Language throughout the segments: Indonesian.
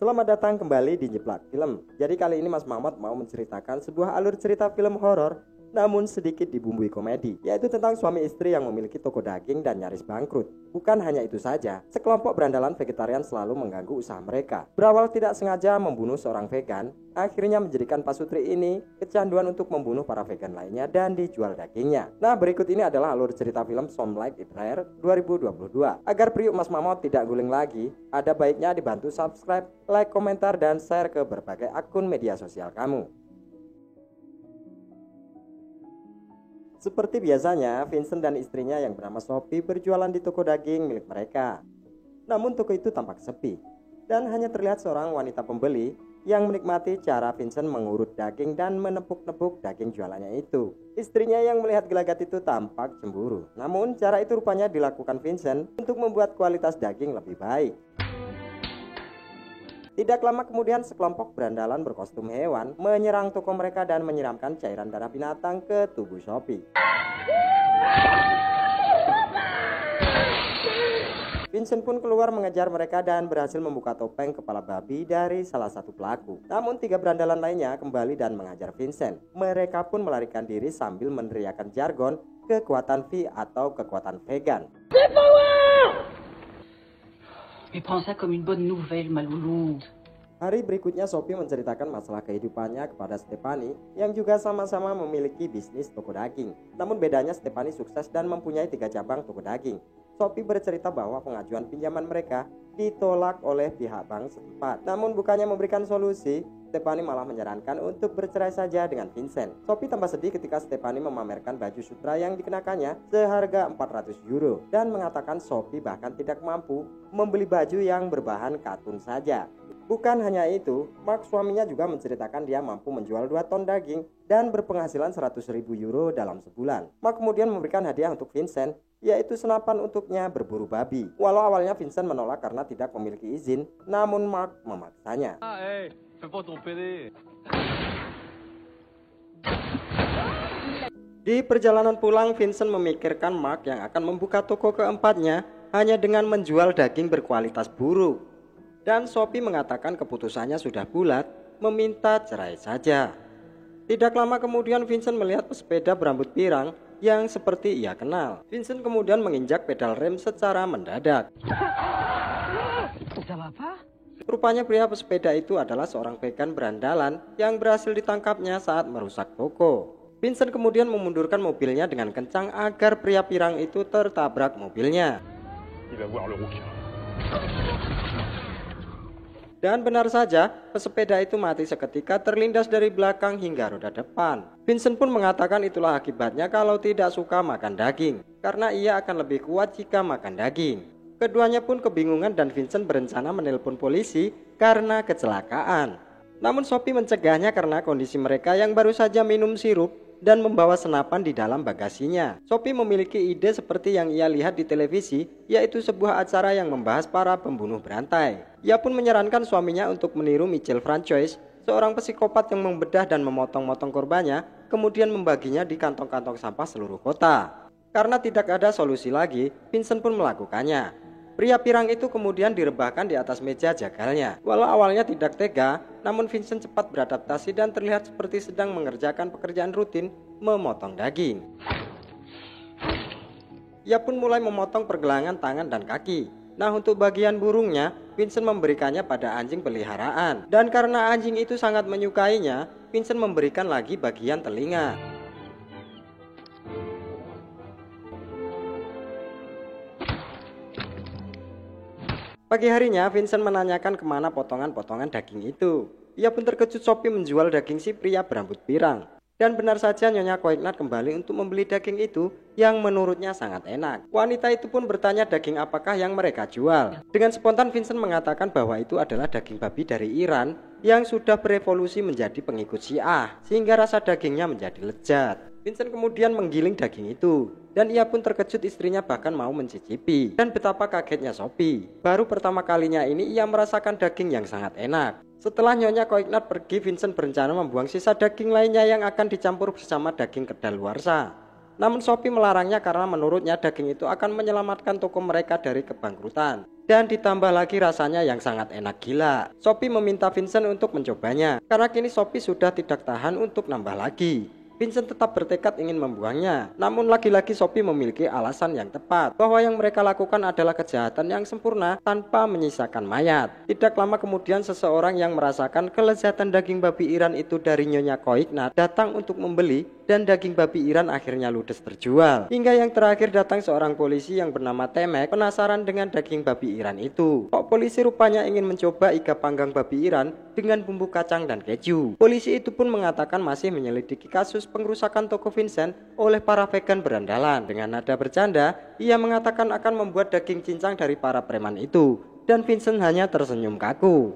Selamat datang kembali di Nyeplak Film. Jadi kali ini Mas Mamat mau menceritakan sebuah alur cerita film horor namun sedikit dibumbui komedi, yaitu tentang suami istri yang memiliki toko daging dan nyaris bangkrut. Bukan hanya itu saja, sekelompok berandalan vegetarian selalu mengganggu usaha mereka. Berawal tidak sengaja membunuh seorang vegan, akhirnya menjadikan Pak Sutri ini kecanduan untuk membunuh para vegan lainnya dan dijual dagingnya. Nah, berikut ini adalah alur cerita film Some Like It Rare 2022. Agar Priuk Mas Mamot tidak guling lagi, ada baiknya dibantu subscribe, like, komentar, dan share ke berbagai akun media sosial kamu. Seperti biasanya, Vincent dan istrinya yang bernama Sophie berjualan di toko daging milik mereka. Namun toko itu tampak sepi, dan hanya terlihat seorang wanita pembeli yang menikmati cara Vincent mengurut daging dan menepuk-nepuk daging jualannya itu. Istrinya yang melihat gelagat itu tampak cemburu. Namun cara itu rupanya dilakukan Vincent untuk membuat kualitas daging lebih baik. Tidak lama kemudian sekelompok berandalan berkostum hewan menyerang toko mereka dan menyiramkan cairan darah binatang ke tubuh Sophie. Vincent pun keluar mengejar mereka dan berhasil membuka topeng kepala babi dari salah satu pelaku. Namun 3 berandalan lainnya kembali dan mengajar Vincent. Mereka pun melarikan diri sambil meneriakkan jargon kekuatan V atau kekuatan vegan. Mais prends ça comme une bonne nouvelle, ma louloute. Hari berikutnya Sophie menceritakan masalah kehidupannya kepada Stephanie yang juga sama-sama memiliki bisnis toko daging. Namun bedanya Stephanie sukses dan mempunyai 3 cabang toko daging. Sophie bercerita bahwa pengajuan pinjaman mereka ditolak oleh pihak bank setempat. Namun bukannya memberikan solusi, Stephanie malah menyarankan untuk bercerai saja dengan Vincent. Sophie tambah sedih ketika Stephanie memamerkan baju sutra yang dikenakannya seharga 400 euro dan mengatakan Sophie bahkan tidak mampu membeli baju yang berbahan katun saja. Bukan hanya itu, Mark suaminya juga menceritakan dia mampu menjual 2 ton daging dan berpenghasilan 100.000 euro dalam sebulan. Mark kemudian memberikan hadiah untuk Vincent, yaitu senapan untuknya berburu babi. Walau awalnya Vincent menolak karena tidak memiliki izin, namun Mark memaksanya. Di perjalanan pulang, Vincent memikirkan Mark yang akan membuka toko keempatnya hanya dengan menjual daging berkualitas buruk. Dan Sophie mengatakan keputusannya sudah bulat, meminta cerai saja. Tidak lama kemudian Vincent melihat pesepeda berambut pirang yang seperti ia kenal. Vincent kemudian menginjak pedal rem secara mendadak. Rupanya pria pesepeda itu adalah seorang vegan berandalan yang berhasil ditangkapnya saat merusak toko. Vincent kemudian memundurkan mobilnya dengan kencang agar pria pirang itu tertabrak mobilnya. Dan benar saja, pesepeda itu mati seketika terlindas dari belakang hingga roda depan. Vincent pun mengatakan itulah akibatnya kalau tidak suka makan daging, karena ia akan lebih kuat jika makan daging. Keduanya pun kebingungan dan Vincent berencana menelpon polisi karena kecelakaan. Namun Sophie mencegahnya karena kondisi mereka yang baru saja minum sirup dan membawa senapan di dalam bagasinya. Sophie memiliki ide seperti yang ia lihat di televisi, yaitu sebuah acara yang membahas para pembunuh berantai. Ia pun menyarankan suaminya untuk meniru Michael Francois, seorang psikopat yang membedah dan memotong-motong korbannya, kemudian membaginya di kantong-kantong sampah seluruh kota. Karena tidak ada solusi lagi, Vincent pun melakukannya. Pria pirang itu kemudian direbahkan di atas meja jagalnya. Walau awalnya tidak tega, namun Vincent cepat beradaptasi dan terlihat seperti sedang mengerjakan pekerjaan rutin memotong daging. Ia pun mulai memotong pergelangan tangan dan kaki. Nah, untuk bagian burungnya, Vincent memberikannya pada anjing peliharaan. Dan karena anjing itu sangat menyukainya, Vincent memberikan lagi bagian telinga. Pagi harinya, Vincent menanyakan kemana potongan-potongan daging itu. Ia pun terkejut Sophie menjual daging si pria berambut pirang. Dan benar saja Nyonya Koignat kembali untuk membeli daging itu yang menurutnya sangat enak. Wanita itu pun bertanya daging apakah yang mereka jual. Dengan spontan Vincent mengatakan bahwa itu adalah daging babi dari Iran yang sudah berevolusi menjadi pengikut Syiah, sehingga rasa dagingnya menjadi lezat. Vincent kemudian menggiling daging itu, dan ia pun terkejut istrinya bahkan mau mencicipi. Dan betapa kagetnya Sophie. Baru pertama kalinya ini ia merasakan daging yang sangat enak. Setelah Nyonya Koignat pergi, Vincent berencana membuang sisa daging lainnya yang akan dicampur bersama daging kedaluarsa. Namun Sophie melarangnya karena menurutnya daging itu akan menyelamatkan toko mereka dari kebangkrutan. Dan ditambah lagi rasanya yang sangat enak gila. Sophie meminta Vincent untuk mencobanya, karena kini Sophie sudah tidak tahan untuk nambah lagi. Vincent tetap bertekad ingin membuangnya. Namun lagi-lagi Sophie memiliki alasan yang tepat, bahwa yang mereka lakukan adalah kejahatan yang sempurna tanpa menyisakan mayat. Tidak lama kemudian seseorang yang merasakan kelezatan daging babi Iran itu dari Nyonya Koikna datang untuk membeli, dan daging babi Iran akhirnya ludes terjual. Hingga yang terakhir datang seorang polisi yang bernama Temek, penasaran dengan daging babi Iran itu. Kok polisi rupanya ingin mencoba iga panggang babi Iran dengan bumbu kacang dan keju. Polisi itu pun mengatakan masih menyelidiki kasus pengerusakan toko Vincent oleh para vegan berandalan. Dengan nada bercanda, ia mengatakan akan membuat daging cincang dari para preman itu, dan Vincent hanya tersenyum kaku.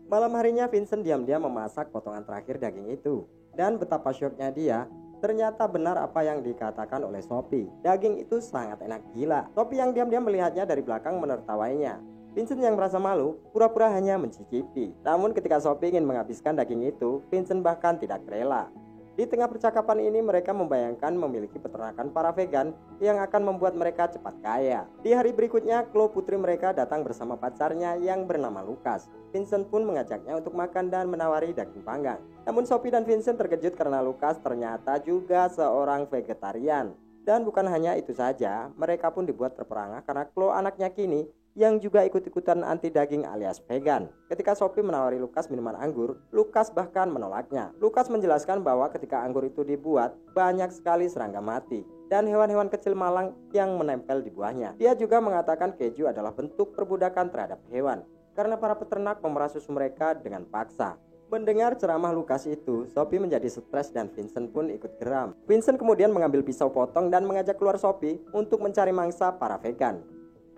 Malam harinya Vincent diam-diam memasak potongan terakhir daging itu. Dan betapa syoknya dia, ternyata benar apa yang dikatakan oleh Sophie. Daging itu sangat enak gila. Sophie yang diam-diam melihatnya dari belakang menertawainya. Vincent yang merasa malu, pura-pura hanya mencicipi. Namun ketika Sophie ingin menghabiskan daging itu, Vincent bahkan tidak rela. Di tengah percakapan ini mereka membayangkan memiliki peternakan para vegan yang akan membuat mereka cepat kaya. Di hari berikutnya, Chloe putri mereka datang bersama pacarnya yang bernama Lucas. Vincent pun mengajaknya untuk makan dan menawari daging panggang. Namun Sophie dan Vincent terkejut karena Lucas ternyata juga seorang vegetarian. Dan bukan hanya itu saja, mereka pun dibuat terperangah karena Chloe anaknya kini yang juga ikut-ikutan anti daging alias vegan. Ketika Sophie menawari Lucas minuman anggur, Lucas bahkan menolaknya. Lucas menjelaskan bahwa ketika anggur itu dibuat, banyak sekali serangga mati dan hewan-hewan kecil malang yang menempel di buahnya. Dia juga mengatakan keju adalah bentuk perbudakan terhadap hewan, karena para peternak memerah susu mereka dengan paksa. Mendengar ceramah Lucas itu, Sophie menjadi stres dan Vincent pun ikut geram. Vincent kemudian mengambil pisau potong dan mengajak keluar Sophie untuk mencari mangsa para vegan.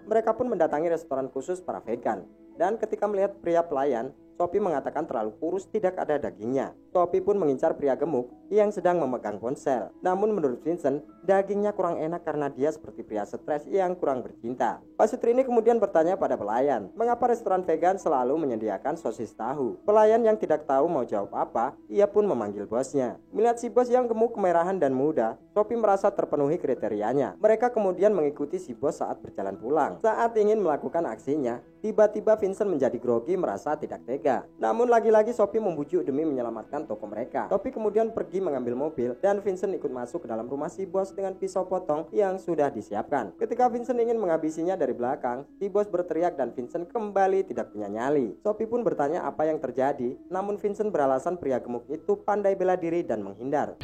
Mereka pun mendatangi restoran khusus para vegan. Dan ketika melihat pria pelayan, Sophie mengatakan terlalu kurus, tidak ada dagingnya. Sophie pun mengincar pria gemuk yang sedang memegang ponsel. Namun menurut Vincent, dagingnya kurang enak karena dia seperti pria stres yang kurang bercinta. Pak Sutri ini kemudian bertanya pada pelayan, mengapa restoran vegan selalu menyediakan sosis tahu. Pelayan yang tidak tahu mau jawab apa, ia pun memanggil bosnya. Melihat si bos yang gemuk, kemerahan dan muda, Sophie merasa terpenuhi kriterianya. Mereka kemudian mengikuti si bos saat berjalan pulang. Saat ingin melakukan aksinya, tiba-tiba Vincent menjadi grogi, merasa tidak tega. Namun lagi-lagi Sophie membujuk demi menyelamatkan toko mereka. Sophie kemudian pergi mengambil mobil dan Vincent ikut masuk ke dalam rumah si bos dengan pisau potong yang sudah disiapkan. Ketika Vincent ingin menghabisinya dari belakang, si bos berteriak dan Vincent kembali tidak punya nyali. Sophie pun bertanya apa yang terjadi, namun Vincent beralasan pria gemuk itu pandai bela diri dan menghindar.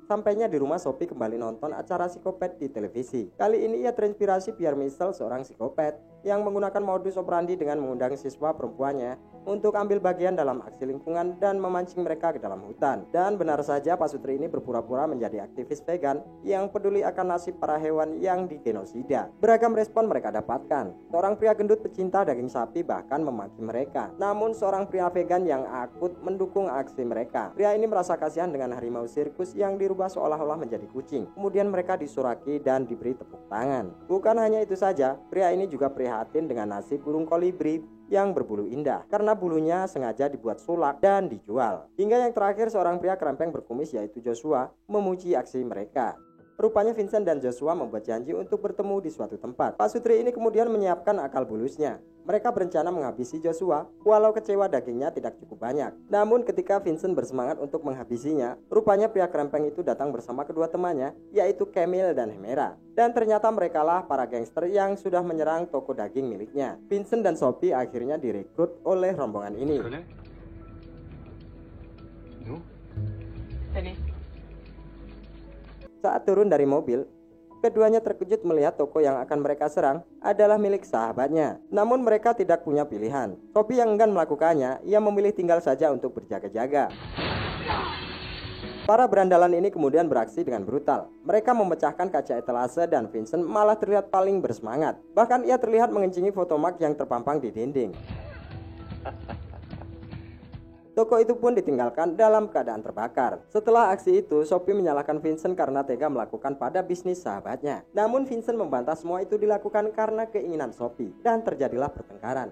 Sampainya di rumah, Sophie kembali nonton acara psikopat di televisi. Kali ini ia terinspirasi Pierre Michel, seorang psikopat yang menggunakan modus operandi dengan mengundang siswa perempuannya untuk ambil bagian dalam aksi lingkungan dan memancing mereka ke dalam hutan. Dan benar saja, Pak Sutri ini berpura-pura menjadi aktivis vegan yang peduli akan nasib para hewan yang digenosida. Beragam respon mereka dapatkan. Seorang pria gendut pecinta daging sapi bahkan memaki mereka. Namun seorang pria vegan yang akut mendukung aksi mereka. Pria ini merasa kasihan dengan harimau sirkus yang dirubah seolah-olah menjadi kucing. Kemudian mereka disuraki dan diberi tepuk tangan. Bukan hanya itu saja, pria ini juga prihatin dengan nasib burung kolibri yang berbulu indah, karena bulunya sengaja dibuat sulak dan dijual. Hingga yang terakhir, seorang pria kerempeng berkumis yaitu Joshua memuji aksi mereka. Rupanya Vincent dan Joshua membuat janji untuk bertemu di suatu tempat. Pak Sutri ini kemudian menyiapkan akal bulusnya. Mereka berencana menghabisi Joshua walau kecewa dagingnya tidak cukup banyak. Namun ketika Vincent bersemangat untuk menghabisinya, rupanya pria kerempeng itu datang bersama kedua temannya, yaitu Camille dan Hemera. Dan ternyata merekalah para gangster yang sudah menyerang toko daging miliknya. Vincent dan Sophie akhirnya direkrut oleh rombongan ini. Saat turun dari mobil, keduanya terkejut melihat toko yang akan mereka serang adalah milik sahabatnya. Namun mereka tidak punya pilihan. Sophie yang enggan melakukannya, ia memilih tinggal saja untuk berjaga-jaga. Para berandalan ini kemudian beraksi dengan brutal. Mereka memecahkan kaca etalase dan Vincent malah terlihat paling bersemangat. Bahkan ia terlihat mengencingi fotomark yang terpampang di dinding. Toko itu pun ditinggalkan dalam keadaan terbakar. Setelah aksi itu, Sophie menyalahkan Vincent karena tega melakukan pada bisnis sahabatnya. Namun Vincent membantah semua itu dilakukan karena keinginan Sophie, dan terjadilah pertengkaran.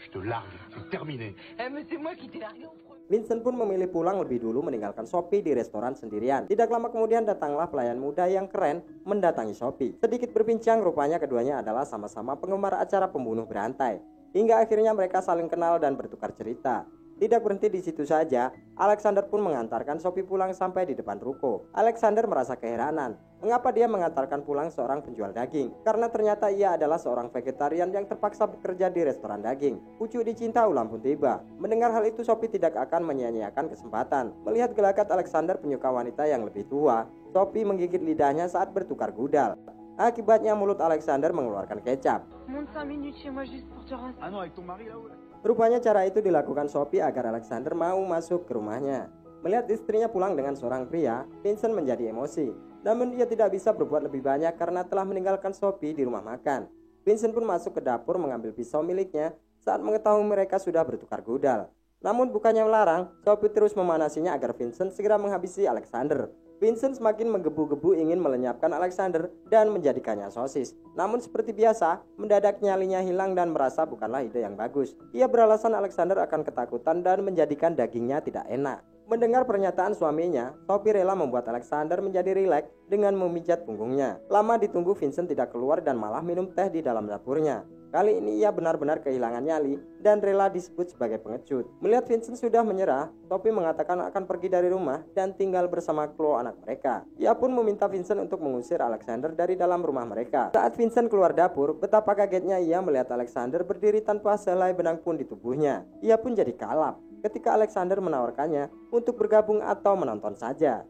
Je te largue, c'est terminé. Eh, mais c'est moi qui t'ai largué en premier. Vincent pun memilih pulang lebih dulu meninggalkan Sophie di restoran sendirian. Tidak lama kemudian datanglah pelayan muda yang keren mendatangi Sophie. Sedikit berbincang, rupanya keduanya adalah sama-sama penggemar acara pembunuh berantai. Hingga akhirnya mereka saling kenal dan bertukar cerita. Tidak berhenti di situ saja, Alexander pun mengantarkan Sophie pulang sampai di depan ruko. Alexander merasa keheranan, mengapa dia mengantarkan pulang seorang penjual daging? Karena ternyata ia adalah seorang vegetarian yang terpaksa bekerja di restoran daging. Pucuk dicinta ulang pun tiba. Mendengar hal itu, Sophie tidak akan menyia-nyiakan kesempatan. Melihat gelagat Alexander penyuka wanita yang lebih tua, Sophie menggigit lidahnya saat bertukar gudal. Akibatnya mulut Alexander mengeluarkan kecap. Monte 5 minutes chez moi juste pour te rassurer. Ah non, avec ton mari là, ouais. Rupanya cara itu dilakukan Sophie agar Alexander mau masuk ke rumahnya. Melihat istrinya pulang dengan seorang pria, Vincent menjadi emosi. Namun dia tidak bisa berbuat lebih banyak karena telah meninggalkan Sophie di rumah makan. Vincent pun masuk ke dapur mengambil pisau miliknya saat mengetahui mereka sudah bertukar gudal. Namun bukannya melarang, Sophie terus memanasinya agar Vincent segera menghabisi Alexander. Vincent semakin menggebu-gebu ingin melenyapkan Alexander dan menjadikannya sosis. Namun seperti biasa, mendadak nyalinya hilang dan merasa bukanlah ide yang bagus. Ia beralasan Alexander akan ketakutan dan menjadikan dagingnya tidak enak. Mendengar pernyataan suaminya, Sophie rela membuat Alexander menjadi rileks dengan memijat punggungnya. Lama ditunggu, Vincent tidak keluar dan malah minum teh di dalam dapurnya. Kali ini ia benar-benar kehilangan nyali dan rela disebut sebagai pengecut. Melihat Vincent sudah menyerah, Sophie mengatakan akan pergi dari rumah dan tinggal bersama Chloe anak mereka. Ia pun meminta Vincent untuk mengusir Alexander dari dalam rumah mereka. Saat Vincent keluar dapur, betapa kagetnya ia melihat Alexander berdiri tanpa sehelai benang pun di tubuhnya. Ia pun jadi kalap ketika Alexander menawarkannya untuk bergabung atau menonton saja.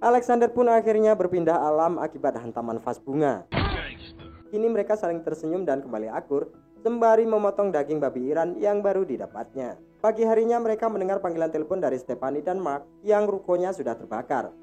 Alexander pun akhirnya berpindah alam akibat hantaman vas bunga. Kini mereka saling tersenyum dan kembali akur sembari memotong daging babi Iran yang baru didapatnya. Pagi harinya mereka mendengar panggilan telepon dari Stephanie dan Mark yang rukonya sudah terbakar.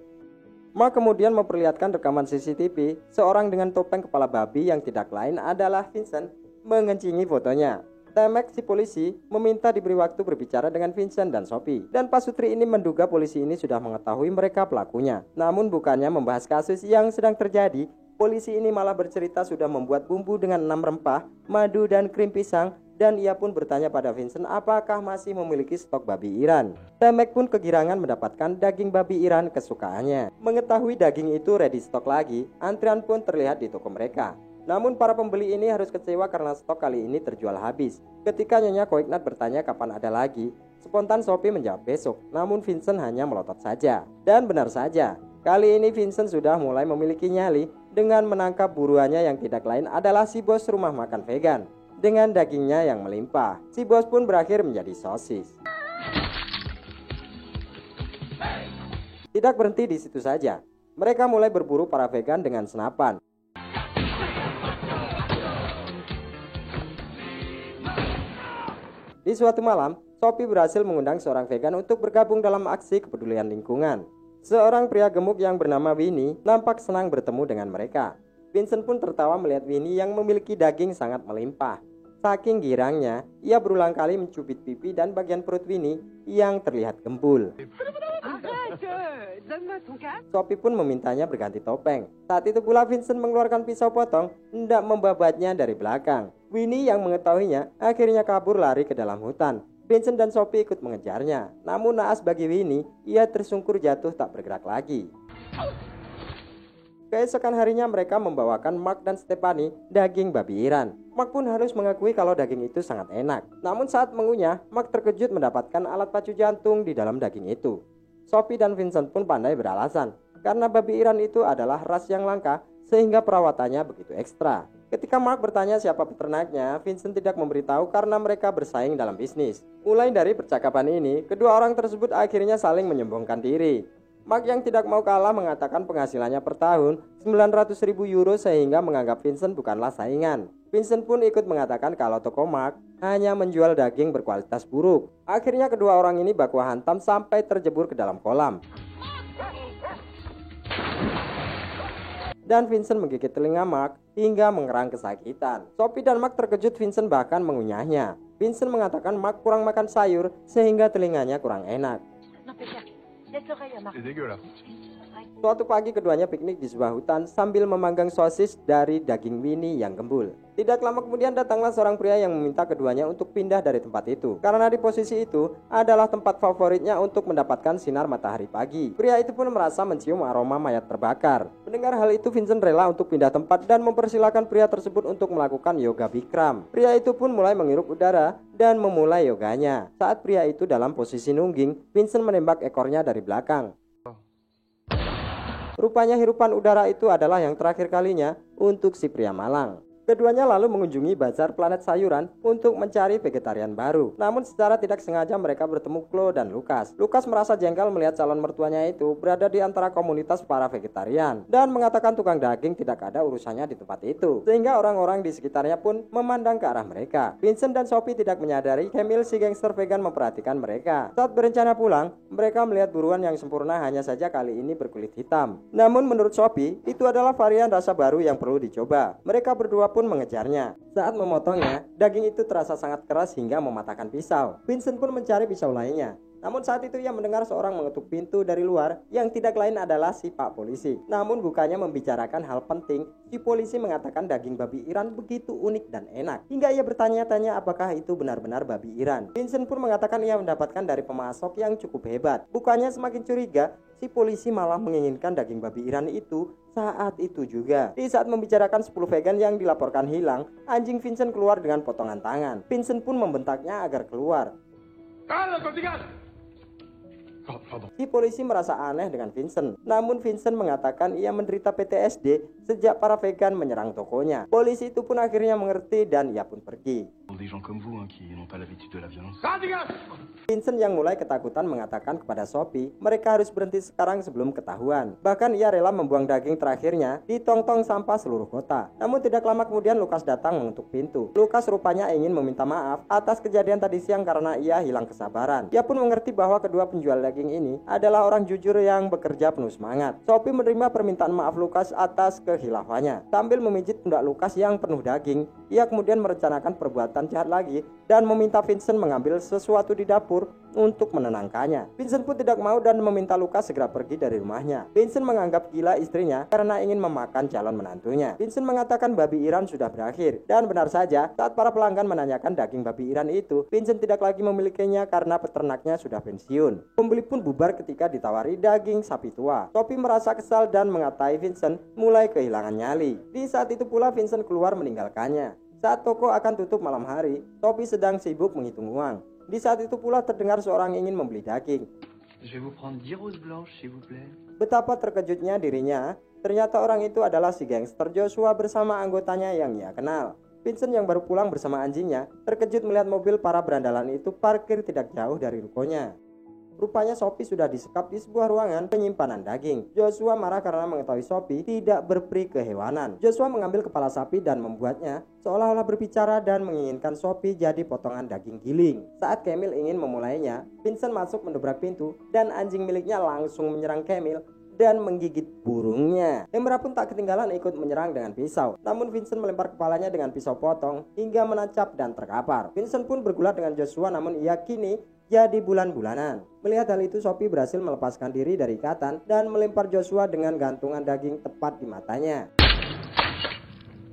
Mark kemudian memperlihatkan rekaman CCTV seorang dengan topeng kepala babi yang tidak lain adalah Vincent mengencingi fotonya. Temek si polisi meminta diberi waktu berbicara dengan Vincent dan Sophie. Dan Pak Sutri ini menduga polisi ini sudah mengetahui mereka pelakunya. Namun bukannya membahas kasus yang sedang terjadi, polisi ini malah bercerita sudah membuat bumbu dengan 6 rempah, madu dan krim pisang. Dan ia pun bertanya pada Vincent apakah masih memiliki stok babi Iran. Temek pun kegirangan mendapatkan daging babi Iran kesukaannya. Mengetahui daging itu ready stok lagi, antrian pun terlihat di toko mereka. Namun para pembeli ini harus kecewa karena stok kali ini terjual habis. Ketika Nyonya Koiknat bertanya kapan ada lagi, spontan Sophie menjawab besok. Namun Vincent hanya melotot saja. Dan benar saja, kali ini Vincent sudah mulai memiliki nyali dengan menangkap buruannya yang tidak lain adalah si bos rumah makan vegan. Dengan dagingnya yang melimpah, si bos pun berakhir menjadi sosis. Tidak berhenti di situ saja, mereka mulai berburu para vegan dengan senapan. Di suatu malam, Sophie berhasil mengundang seorang vegan untuk bergabung dalam aksi kepedulian lingkungan. Seorang pria gemuk yang bernama Winnie nampak senang bertemu dengan mereka. Vincent pun tertawa melihat Winnie yang memiliki daging sangat melimpah. Saking girangnya, ia berulang kali mencubit pipi dan bagian perut Winnie yang terlihat gembul. Sophie pun memintanya berganti topeng. Saat itu pula Vincent mengeluarkan pisau potong, hendak membabatnya dari belakang. Winnie yang mengetahuinya akhirnya kabur lari ke dalam hutan. Vincent dan Sophie ikut mengejarnya. Namun naas bagi Winnie, ia tersungkur jatuh tak bergerak lagi. Keesokan harinya mereka membawakan Mark dan Stephanie daging babi Iran. Mark pun harus mengakui kalau daging itu sangat enak. Namun saat mengunyah, Mark terkejut mendapatkan alat pacu jantung di dalam daging itu. Sophie dan Vincent pun pandai beralasan karena babi Iran itu adalah ras yang langka sehingga perawatannya begitu ekstra. Ketika Mark bertanya siapa peternaknya, Vincent tidak memberitahu karena mereka bersaing dalam bisnis. Mulai dari percakapan ini, kedua orang tersebut akhirnya saling menyombongkan diri. Mark yang tidak mau kalah mengatakan penghasilannya per tahun 900.000 euro sehingga menganggap Vincent bukanlah saingan. Vincent pun ikut mengatakan kalau toko Mark hanya menjual daging berkualitas buruk. Akhirnya kedua orang ini baku hantam sampai terjebur ke dalam kolam. Dan Vincent menggigit telinga Mark hingga mengerang kesakitan. Sophie dan Mark terkejut Vincent bahkan mengunyahnya. Vincent mengatakan Mark kurang makan sayur sehingga telinganya kurang enak. C'est dégueu là. Suatu pagi keduanya piknik di sebuah hutan sambil memanggang sosis dari daging Winnie yang gembul. Tidak lama kemudian datanglah seorang pria yang meminta keduanya untuk pindah dari tempat itu, karena di posisi itu adalah tempat favoritnya untuk mendapatkan sinar matahari pagi. Pria itu pun merasa mencium aroma mayat terbakar. Mendengar hal itu, Vincent rela untuk pindah tempat dan mempersilahkan pria tersebut untuk melakukan yoga Bikram. Pria itu pun mulai menghirup udara dan memulai yoganya. Saat pria itu dalam posisi nungging, Vincent menembak ekornya dari belakang. Rupanya hirupan udara itu adalah yang terakhir kalinya untuk si pria malang. Keduanya lalu mengunjungi bazar planet sayuran untuk mencari vegetarian baru. Namun secara tidak sengaja mereka bertemu Chloe dan Lucas. Lucas merasa jengkel melihat calon mertuanya itu berada di antara komunitas para vegetarian dan mengatakan tukang daging tidak ada urusannya di tempat itu, sehingga orang-orang di sekitarnya pun memandang ke arah mereka. Vincent dan Sophie tidak menyadari Camille si gangster vegan memperhatikan mereka. Saat berencana pulang, mereka melihat buruan yang sempurna, hanya saja kali ini berkulit hitam. Namun menurut Sophie, itu adalah varian rasa baru yang perlu dicoba. Mereka berdua pun mengejarnya. Saat memotongnya, daging itu terasa sangat keras hingga mematahkan pisau. Vincent pun mencari pisau lainnya. Namun saat itu ia mendengar seorang mengetuk pintu dari luar yang tidak lain adalah si Pak Polisi. Namun bukannya membicarakan hal penting, si polisi mengatakan daging babi Iran begitu unik dan enak, hingga ia bertanya-tanya apakah itu benar-benar babi Iran. Vincent pun mengatakan ia mendapatkan dari pemasok yang cukup hebat. Bukannya semakin curiga, si polisi malah menginginkan daging babi Iran itu saat itu juga. Di saat membicarakan 10 vegan yang dilaporkan hilang, anjing Vincent keluar dengan potongan tangan. Vincent pun membentaknya agar keluar. Si polisi merasa aneh dengan Vincent. Namun Vincent mengatakan ia menderita PTSD sejak para vegan menyerang tokonya. Polisi itu pun akhirnya mengerti dan ia pun pergi. Vincent yang mulai ketakutan mengatakan kepada Sophie mereka harus berhenti sekarang sebelum ketahuan. Bahkan ia rela membuang daging terakhirnya di tong-tong sampah seluruh kota. Namun tidak lama kemudian Lucas datang mengetuk pintu. Lucas rupanya ingin meminta maaf atas kejadian tadi siang karena ia hilang kesabaran. Ia pun mengerti bahwa kedua penjual daging ini adalah orang jujur yang bekerja penuh semangat. Sophie menerima permintaan maaf Lucas atas kehilafannya. Sambil memijit pundak Lucas yang penuh daging, ia kemudian merencanakan perbuatan jahat lagi dan meminta Vincent mengambil sesuatu di dapur untuk menenangkannya. Vincent pun tidak mau dan meminta Lucas segera pergi dari rumahnya. Vincent menganggap gila istrinya karena ingin memakan calon menantunya. Vincent mengatakan babi Iran sudah berakhir, dan benar saja saat para pelanggan menanyakan daging babi Iran itu, Vincent tidak lagi memilikinya karena peternaknya sudah pensiun. Pembeli pun bubar ketika ditawari daging sapi tua. Sophie merasa kesal dan mengatai Vincent mulai kehilangan nyali. Di saat itu pula Vincent keluar meninggalkannya. Saat toko akan tutup malam hari, Sophie sedang sibuk menghitung uang. Di saat itu pula terdengar seorang ingin membeli daging. Betapa terkejutnya dirinya, ternyata orang itu adalah si gangster Joshua bersama anggotanya yang ia kenal. Vincent yang baru pulang bersama anjingnya terkejut melihat mobil para berandalan itu parkir tidak jauh dari rukonya. Rupanya Sophie sudah disekap di sebuah ruangan penyimpanan daging. Joshua marah karena mengetahui Sophie tidak berperi kehewanan. Joshua mengambil kepala sapi dan membuatnya seolah-olah berbicara dan menginginkan Sophie jadi potongan daging giling. Saat Camille ingin memulainya, Vincent masuk mendobrak pintu dan anjing miliknya langsung menyerang Camille dan menggigit burungnya. Emra pun tak ketinggalan ikut menyerang dengan pisau. Namun Vincent melempar kepalanya dengan pisau potong hingga menancap dan terkapar. Vincent pun bergulat dengan Joshua, namun ia kini jadi bulan-bulanan. Melihat hal itu, Sophie berhasil melepaskan diri dari ikatan dan melempar Joshua dengan gantungan daging tepat di matanya.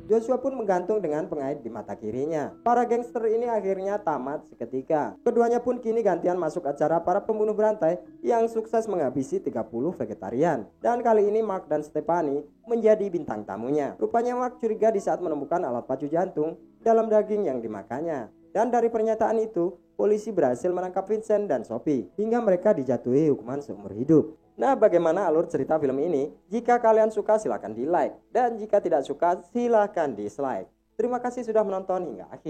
Joshua pun menggantung dengan pengait di mata kirinya. Para gangster ini akhirnya tamat seketika. Keduanya pun kini gantian masuk acara para pembunuh berantai yang sukses menghabisi 30 vegetarian. Dan kali ini Mark dan Stephanie menjadi bintang tamunya. Rupanya Mark curiga di saat menemukan alat pacu jantung dalam daging yang dimakannya. Dan dari pernyataan itu, polisi berhasil menangkap Vincent dan Sophie hingga mereka dijatuhi hukuman seumur hidup. Nah, bagaimana alur cerita film ini? Jika kalian suka silahkan di like, dan jika tidak suka silahkan dislike. Terima kasih sudah menonton hingga akhir.